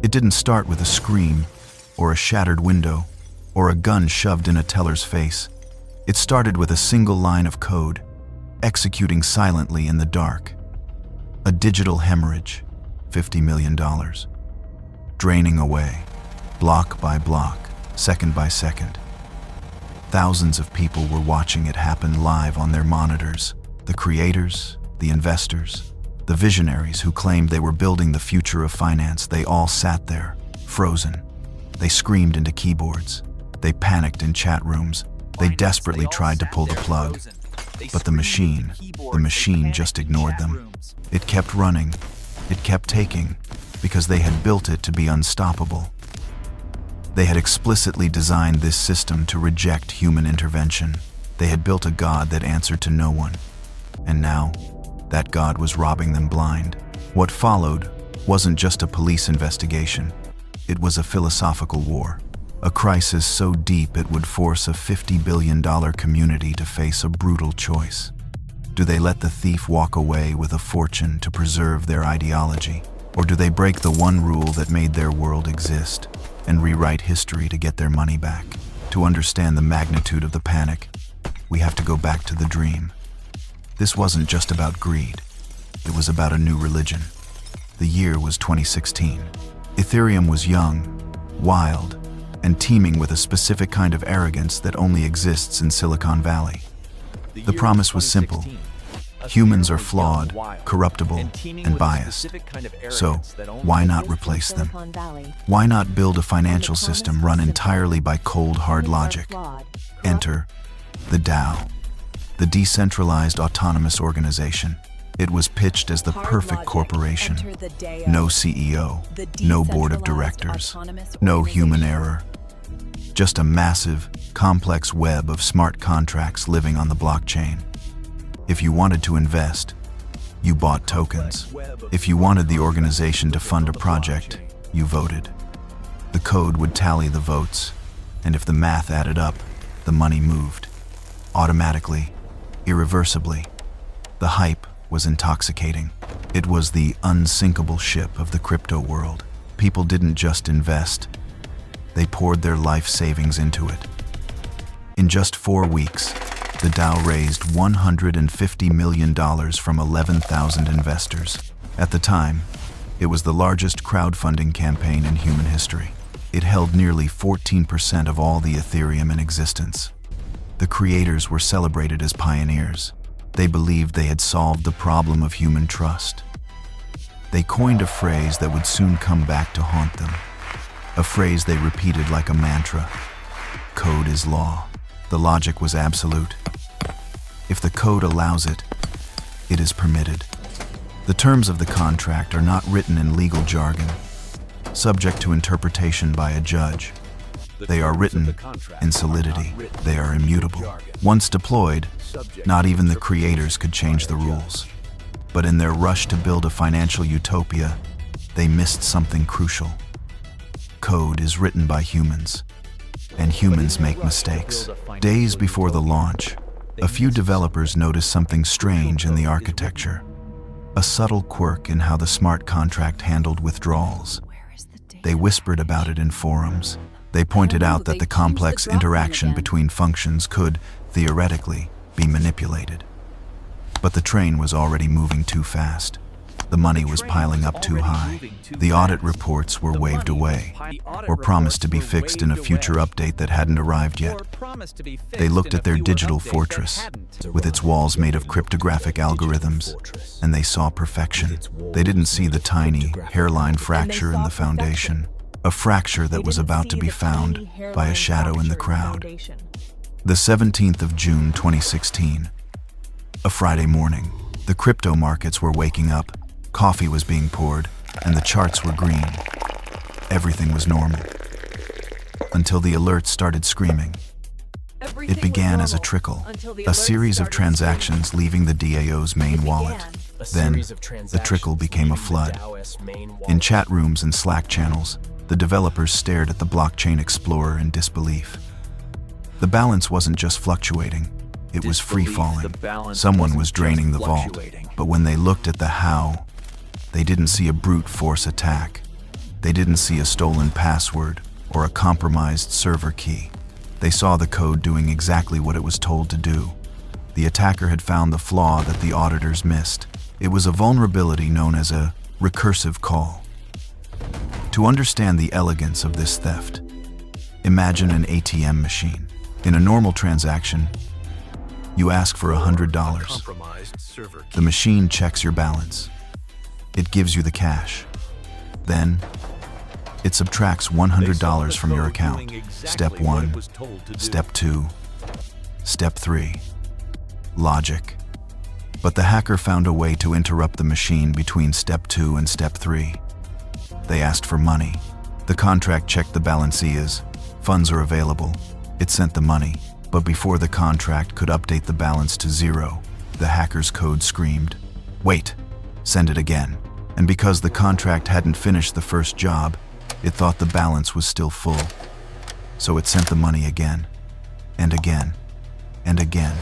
It didn't start with a scream, or a shattered window, or a gun shoved in a teller's face. It started with a single line of code, executing silently in the dark. A digital hemorrhage, $50 million. Draining away, block by block, second by second. Thousands of people were watching it happen live on their monitors. The creators, the investors, the visionaries who claimed they were building the future of finance, they all sat there, frozen. They screamed into keyboards. They panicked in chat rooms. They desperately tried to pull the plug. But the machine just ignored them. It kept running. It kept taking, because they had built it to be unstoppable. They had explicitly designed this system to reject human intervention. They had built a god that answered to no one. And now, that god was robbing them blind. What followed wasn't just a police investigation. It was a philosophical war. A crisis so deep it would force a $50 billion community to face a brutal choice. Do they let the thief walk away with a fortune to preserve their ideology? Or do they break the one rule that made their world exist and rewrite history to get their money back? To understand the magnitude of the panic, we have to go back to the dream. This wasn't just about greed. It was about a new religion. The year was 2016. Ethereum was young, wild, and teeming with a specific kind of arrogance that only exists in Silicon Valley. The promise was simple. Humans are flawed, corruptible, and biased. So, why not replace them? Why not build a financial system run entirely by cold, hard logic? Enter the DAO, the Decentralized Autonomous Organization. It was pitched as the perfect corporation. No CEO, no board of directors, no human error. Just a massive, complex web of smart contracts living on the blockchain. If you wanted to invest, you bought tokens. If you wanted the organization to fund a project, you voted. The code would tally the votes, and if the math added up, the money moved. Automatically, irreversibly. The hype was intoxicating. It was the unsinkable ship of the crypto world. People didn't just invest, they poured their life savings into it. In just 4 weeks, the DAO raised $150 million from 11,000 investors. At the time, it was the largest crowdfunding campaign in human history. It held nearly 14% of all the Ethereum in existence. The creators were celebrated as pioneers. They believed they had solved the problem of human trust. They coined a phrase that would soon come back to haunt them. A phrase they repeated like a mantra. Code is law. The logic was absolute. If the code allows it, it is permitted. The terms of the contract are not written in legal jargon, subject to interpretation by a judge. They are written in solidity. They are immutable. Once deployed, not even the creators could change the rules. But in their rush to build a financial utopia, they missed something crucial. Code is written by humans, and humans make mistakes. Days before the launch, a few developers noticed something strange in the architecture. A subtle quirk in how the smart contract handled withdrawals. They whispered about it in forums. They pointed out that the complex interaction between functions could, theoretically, be manipulated. But the train was already moving too fast. The money was piling up too high. The audit reports were waved away, or promised to be fixed in a future update that hadn't arrived yet. They looked at their digital fortress, with its walls made of cryptographic algorithms, and they saw perfection. They didn't see the tiny, hairline fracture in the foundation, a fracture that was about to be found by a shadow in the crowd. The 17th of June 2016, a Friday morning. The crypto markets were waking up, coffee was being poured, and the charts were green. Everything was normal. Until the alerts started screaming. It began as a trickle, a series of transactions leaving the DAO's main wallet. Then, the trickle became a flood. In chat rooms and Slack channels, the developers stared at the blockchain explorer in disbelief. The balance wasn't just fluctuating, it was free-falling. Someone was draining the vault, but when they looked at the how, they didn't see a brute force attack. They didn't see a stolen password or a compromised server key. They saw the code doing exactly what it was told to do. The attacker had found the flaw that the auditors missed. It was a vulnerability known as a recursive call. To understand the elegance of this theft, imagine an ATM machine. In a normal transaction, you ask for $100. The machine checks your balance. It gives you the cash. Then, it subtracts $100 from your account. Step 1, Step 2, Step 3. Logic. But the hacker found a way to interrupt the machine between Step 2 and Step 3. They asked for money. The contract checked the balances. Funds are available. It sent the money, but before the contract could update the balance to 0, the hacker's code screamed, "Wait, send it again." And because the contract hadn't finished the first job, it thought the balance was still full. So it sent the money again, and again, and again,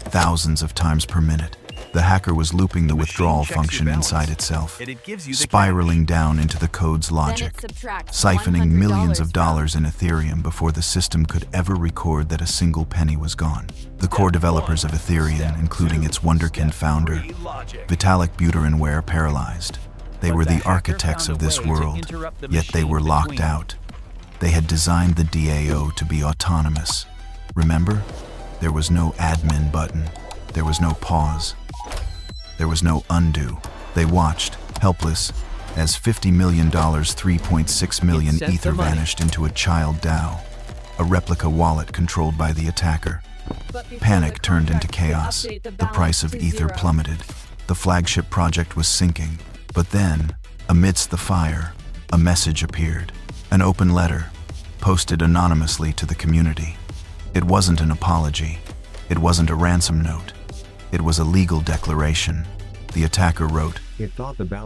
thousands of times per minute. The hacker was looping the withdrawal function inside itself, spiraling down into the code's logic, siphoning millions of dollars in Ethereum before the system could ever record that a single penny was gone. The core developers of Ethereum, including its wonderkind founder, Vitalik Buterin, were paralyzed. They were the architects of this world, yet they were locked out. They had designed the DAO to be autonomous. Remember? There was no admin button. There was no pause. There was no undo. They watched, helpless, as $50 million, 3.6 million Ether vanished into a child DAO, a replica wallet controlled by the attacker. Panic turned into chaos. The price of Ether plummeted. The flagship project was sinking. But then, amidst the fire, a message appeared. An open letter, posted anonymously to the community. It wasn't an apology. It wasn't a ransom note. It was a legal declaration. The attacker wrote,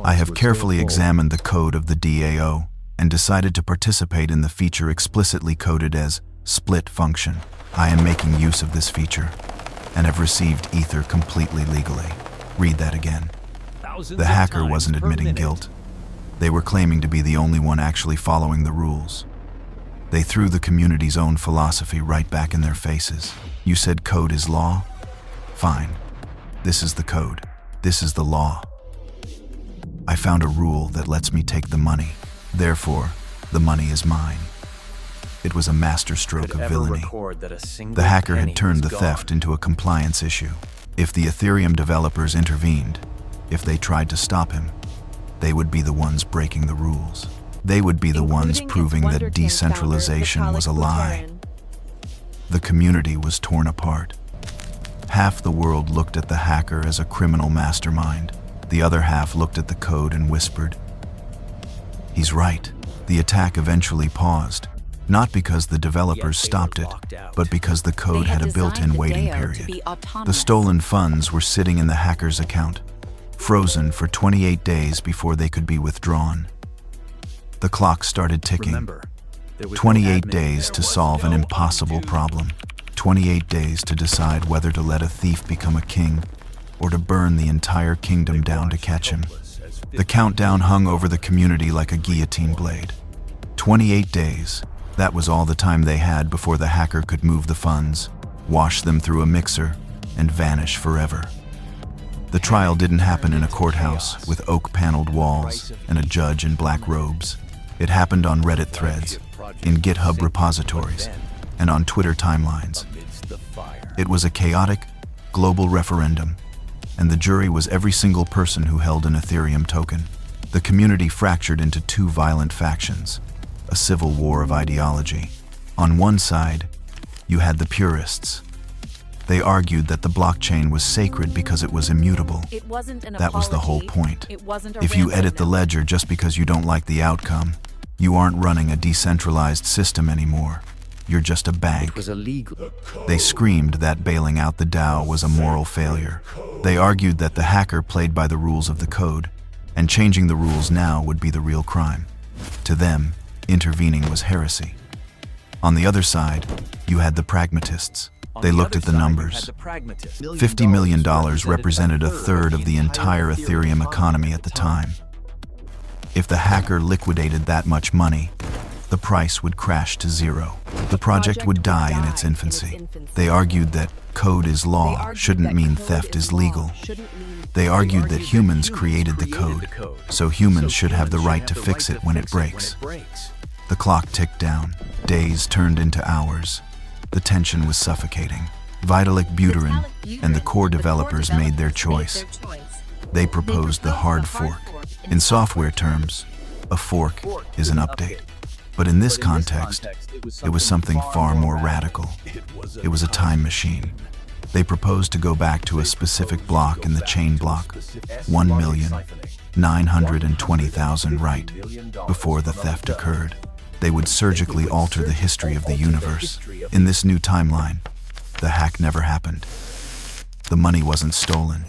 "I have carefully examined the code of the DAO and decided to participate in the feature explicitly coded as split function. I am making use of this feature and have received Ether completely legally." Read that again. The hacker wasn't admitting guilt. They were claiming to be the only one actually following the rules. They threw the community's own philosophy right back in their faces. You said code is law? Fine. This is the code. This is the law. I found a rule that lets me take the money. Therefore, the money is mine. It was a masterstroke of villainy. The hacker had turned the theft into a compliance issue. If the Ethereum developers intervened, if they tried to stop him, they would be the ones breaking the rules. They would be the ones proving that decentralization was a lie. The community was torn apart. Half the world looked at the hacker as a criminal mastermind. The other half looked at the code and whispered, "He's right." The attack eventually paused, not because the developers stopped it, but because the code had a built-in waiting period. The stolen funds were sitting in the hacker's account, frozen for 28 days before they could be withdrawn. The clock started ticking. 28 days to solve an impossible problem. 28 days to decide whether to let a thief become a king or to burn the entire kingdom down to catch him. The countdown hung over the community like a guillotine blade. 28 days. That was all the time they had before the hacker could move the funds, wash them through a mixer, and vanish forever. The trial didn't happen in a courthouse with oak-paneled walls and a judge in black robes. It happened on Reddit threads, in GitHub repositories, and on Twitter timelines. It was a chaotic, global referendum, and the jury was every single person who held an Ethereum token. The community fractured into two violent factions, a civil war of ideology. On one side, you had the purists. They argued that the blockchain was sacred because it was immutable. That was the whole point. If you edit the ledger just because you don't like the outcome, you aren't running a decentralized system anymore. You're just a bank. They screamed that bailing out the DAO was a moral failure. They argued that the hacker played by the rules of the code, and changing the rules now would be the real crime. To them, intervening was heresy. On the other side, you had the pragmatists. They looked at the numbers. $50 million represented a third of the entire Ethereum economy at the time. If the hacker liquidated that much money, the price would crash to zero. The project would die in its infancy. They argued that code is law shouldn't mean theft is legal. They argued that humans created the code, so humans should have the right to fix it when it breaks. The clock ticked down. Days turned into hours. The tension was suffocating. Vitalik Buterin and the core developers made their choice. They proposed the hard fork. In software terms, a fork is an update. But in this context, it was something far more radical. It was a time machine. They proposed to go back to a specific block in the chain block, 1,920,000 right before the theft occurred. They would surgically alter the history of the universe. In this new timeline, the hack never happened. The money wasn't stolen.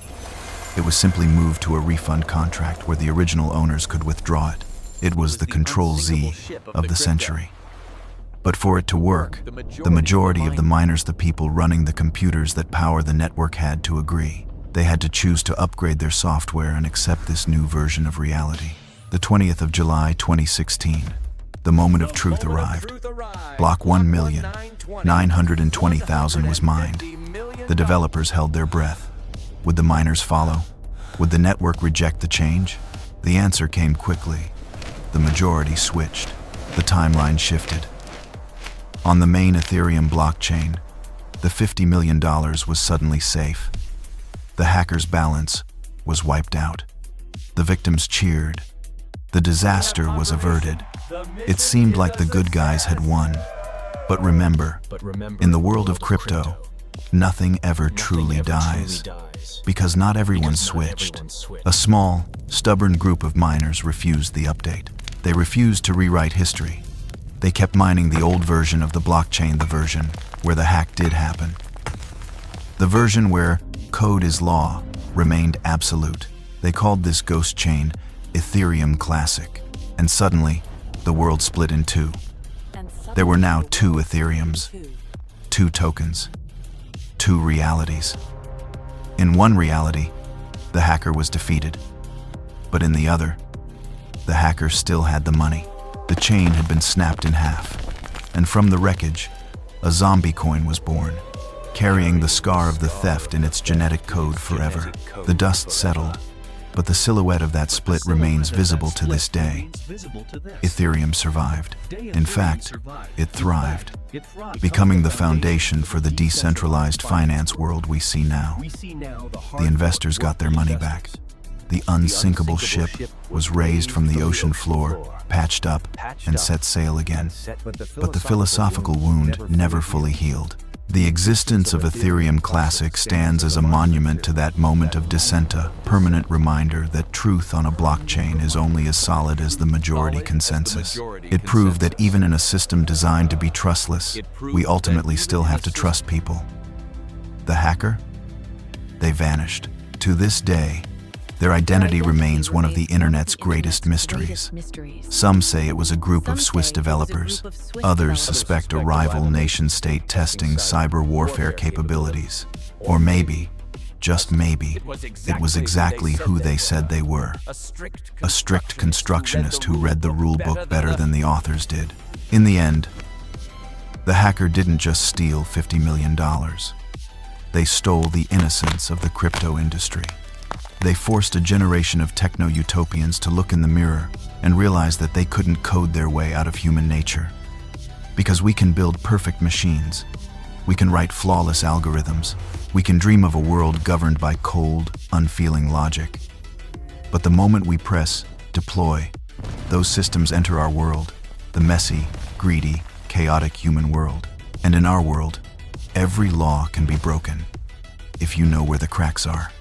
It was simply moved to a refund contract where the original owners could withdraw it. It was the Control-Z of the century. But for it to work, the majority of the miners, the people running the computers that power the network, had to agree. They had to choose to upgrade their software and accept this new version of reality. The 20th of July 2016, the moment of truth arrived. Block 1,920,000 was mined. The developers held their breath. Would the miners follow? Would the network reject the change? The answer came quickly. The majority switched. The timeline shifted. On the main Ethereum blockchain, the $50 million was suddenly safe. The hacker's balance was wiped out. The victims cheered. The disaster was averted. It seemed like the good guys had won. But remember, in the world of crypto, nothing ever truly dies. Because not everyone switched. A small, stubborn group of miners refused the update. They refused to rewrite history. They kept mining the old version of the blockchain, the version where the hack did happen. The version where code is law remained absolute. They called this ghost chain Ethereum Classic. And suddenly, the world split in two. There were now two Ethereums, two tokens, two realities. In one reality, the hacker was defeated. But in the other, the hacker still had the money. The chain had been snapped in half, and from the wreckage, a zombie coin was born, carrying the scar of the theft in its genetic code forever. The dust settled, but the silhouette of that split remains visible to this day. Ethereum survived. In fact, it thrived, becoming the foundation for the decentralized finance world we see now. The investors got their money back. The unsinkable ship was raised from the ocean floor, patched up, and set sail again. But the philosophical wound never fully healed. The existence of Ethereum Classic stands as a monument to that moment of dissent, a permanent reminder that truth on a blockchain is only as solid as the majority consensus. It proved that even in a system designed to be trustless, we ultimately still have to trust people. The hacker? They vanished. To this day, their identity remains one of the internet's greatest mysteries. Some say it was a group of Swiss developers. Others suspect a rival nation-state testing cyber warfare capabilities. Or maybe, just maybe, it was exactly who they said they were. A strict constructionist who read the rulebook better than the authors did. In the end, the hacker didn't just steal $50 million. They stole the innocence of the crypto industry. They forced a generation of techno-utopians to look in the mirror and realize that they couldn't code their way out of human nature. Because we can build perfect machines. We can write flawless algorithms. We can dream of a world governed by cold, unfeeling logic. But the moment we press deploy, those systems enter our world, the messy, greedy, chaotic human world. And in our world, every law can be broken if you know where the cracks are.